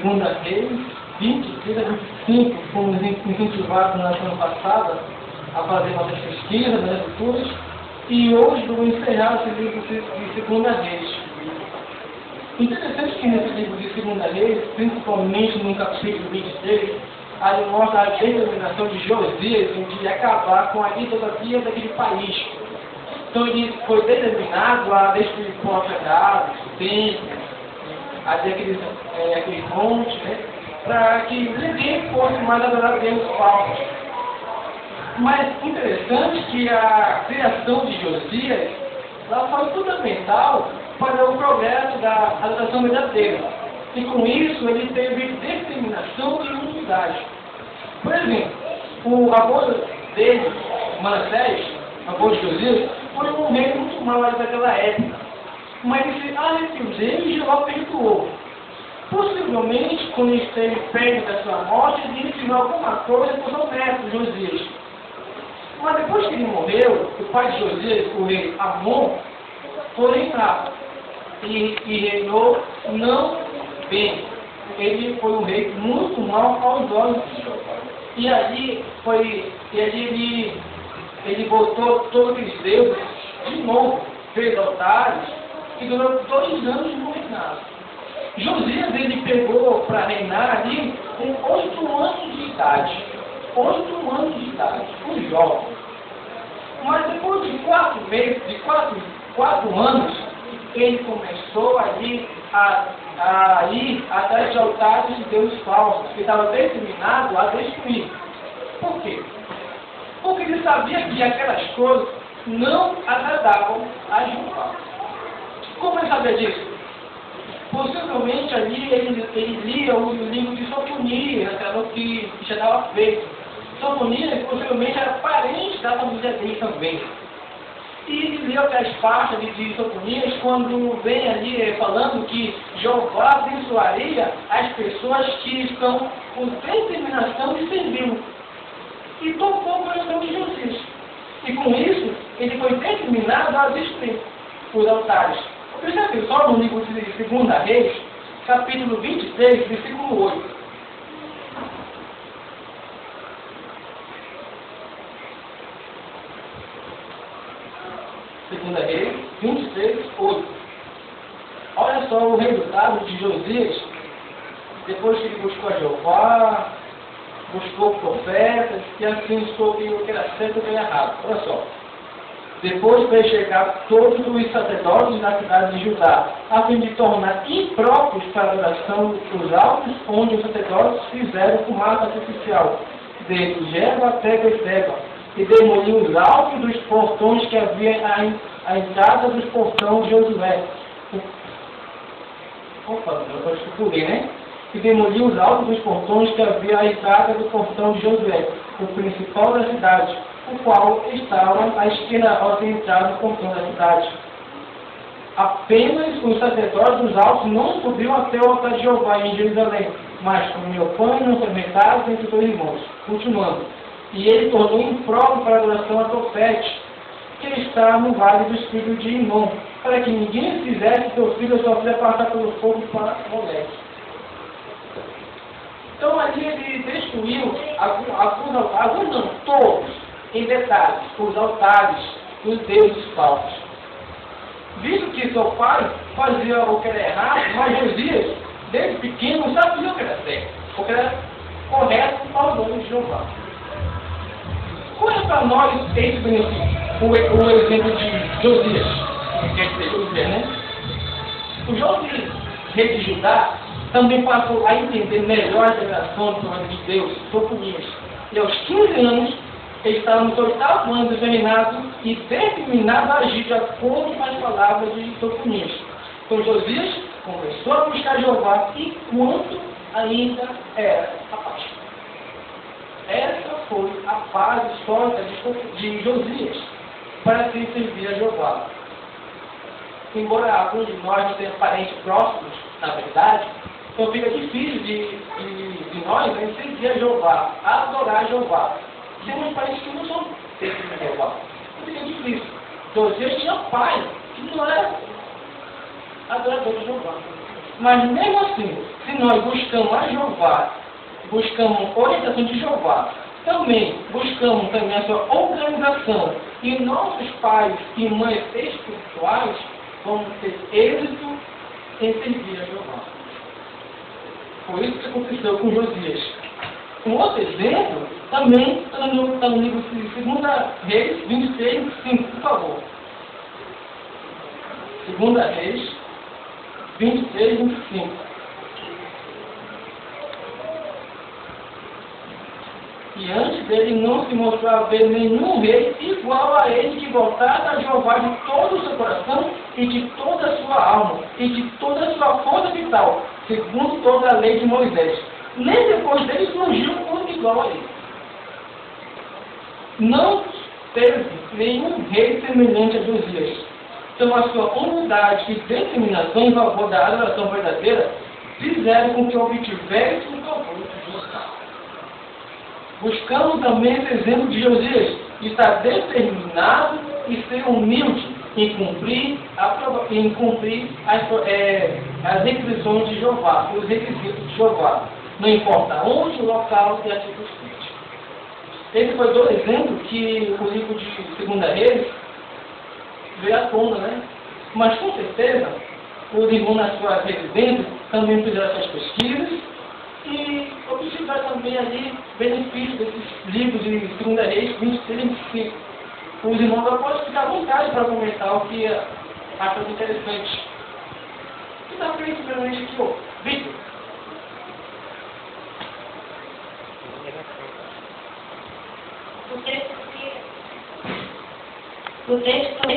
Segunda Reis 23 a 25, fomos incentivados na semana passada a fazer nossas pesquisas, nas leituras, e hoje vou encerrar esse livro de Segunda Reis. Interessante que nesse livro de Segunda Reis, principalmente no capítulo 23, aí mostra a determinação de Josias de acabar com a idolatria daquele país. Então ele foi determinado a destruir portas gado, templos, até aqueles montes, né, para que ninguém fosse mais adorar a Deus falsos. Mas interessante que a criação de Josias ela foi fundamental para o progresso da adoração verdadeira. E com isso ele teve determinação e unidade. Por exemplo, o avô dele, Manassés, avô de Josias, foi um rei muito mau daquela época. Mas ele se arrependeu e Jeová perdoou. Possivelmente, quando ele esteve perto da sua morte, ele ensinou alguma coisa para o seu neto, Josias. Mas depois que ele morreu, o pai de Josias, o rei Amon, foi reinado. E reinou não bem. Ele foi um rei muito mau aos olhos de Jeová. E ali ele voltou todos os deuses de novo, fez altares, e durou 2 anos no reinado. Josias ele pegou para reinar ali com 8 anos de idade. 8 anos de idade, um jovem. Mas depois de 4 meses, de 4 anos, ele começou ali a ir atrás de altares de deuses falsos, que estava determinado a destruir. Por quê? Porque ele sabia que aquelas coisas não agradavam a Jeová. Como ele sabia disso? Possivelmente ali ele lia o livro de Sofonias, aquela que já estava feito. Sofonias possivelmente era parente da família dele também. E ele leu aquelas partes de Sofonias quando vem ali falando que Jeová abençoaria as pessoas que estão com determinação de servi-lo. E tocou o coração de Josias. E com isso, ele foi determinado a destruir os altares. Presta atenção no livro de Segunda Reis, capítulo 23, versículo 8. Segunda Reis 23, 8. Olha só o resultado de Josias, depois que ele buscou a Jeová, buscou profetas, e assim soube o que era certo e o que era errado. Olha só. Depois veio chegar todos os sacerdotes da cidade de Judá, a fim de tornar impróprios para a adoração os altos onde os sacerdotes fizeram fumaça artificial, desde Geba até Beteba, e demoliu os altos dos portões que havia à entrada dos portões de Josué. Opa, eu escutei, né? E demoliu os altos dos portões que havia à entrada do portão de Josué, o principal da cidade, o qual estava à esquerda ao entrar no portão da cidade. Apenas os sacerdotes dos altos não subiam até o altar de Jeová em Jerusalém, mas comiam pão e não fermentados entre 2 irmãos. Continuando. E ele tornou impróprio para a adoração a Tofete, que está no vale dos filhos de Inom, para que ninguém fizesse seu filho ou sua filha passar pelo fogo para Moleque. Então ali ele destruiu alguns não, todos, em detalhes, os altares dos deuses falsos. Visto que seu pai fazia o que era errado, mas Josias, desde pequeno, sabia o que era certo, o que era correto ao nome de Jeová. Qual é para nós esse benefício? O exemplo de Josias, quer dizer, Josias, né? O Josias, rei de Judá, também passou a entender melhor a revelação do reino de Deus, Sofonias. E aos 15 anos, ele estava no seu 8º ano de reinado e determinado a agir de acordo com as palavras de Sofonias. Então Josias começou a buscar Jeová enquanto ainda era rapaz. Essa foi a base histórica de Josias para se servir a Jeová. Embora alguns de nós não tenham parentes próximos, na verdade, então fica difícil de nós servir a Jeová, adorar a Jeová. Temos parentes que não são servir a Jeová. Então fica difícil. Josias tinha pai que não era adorador de Jeová. Mas mesmo assim, se nós buscamos a Jeová, buscamos orientação de Jeová, também buscamos também a sua organização e nossos pais e mães espirituais, vamos ter êxito em servir a Jeová. Foi isso que aconteceu com Josias. Um outro exemplo também está no livro de 2 Reis 26, 5, por favor. 2 Reis 26, 25. E antes dele não se mostrou haver nenhum rei igual a ele que voltasse a Jeová de todo o seu coração e de toda a sua alma e de toda a sua força vital, segundo toda a lei de Moisés. Nem depois dele surgiu um igual a ele. Não teve nenhum rei semelhante a Josias. Então a sua humildade e determinação em favor da adoração verdadeira fizeram com que obtivesse um favor de José. Buscamos também esse exemplo de Josias, estar determinado e ser humilde em cumprir as requisições de Jeová, os requisitos de Jeová, não importa onde, o local e a circunstância. Esse foi do exemplo que o livro de 2 Reis veio à tona, né? Mas com certeza, os irmãos nas suas residências também fizeram essas pesquisas e obtiveram também ali benefício desses livros de 2 Reis 26 e 25. Os irmãos podem ficar à vontade para comentar o que acham interessante. O que está feito primeiramente aqui, ó? Victor. O texto